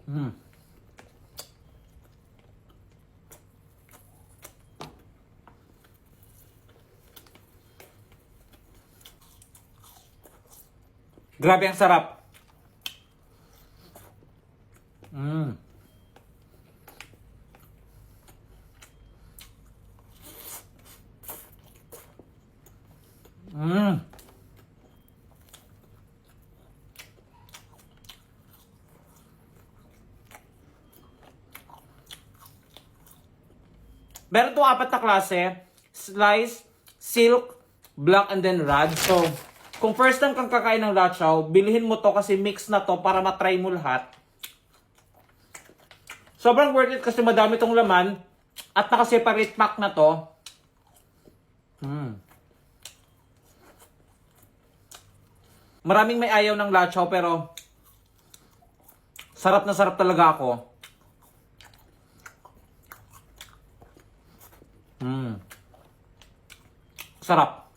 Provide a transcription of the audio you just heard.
Mm. Grabe ang sarap. Mm. Mm. Meron itong 4 na klase. Slice, silk, black, and then rad. So, kung first time kang kakain ng lachao, bilhin mo to kasi mix na to para matry mo lahat. Sobrang worth it kasi madami tong laman at naka-separate pack na to. Maraming may ayaw ng lachao pero sarap na sarap talaga ako. Sarap.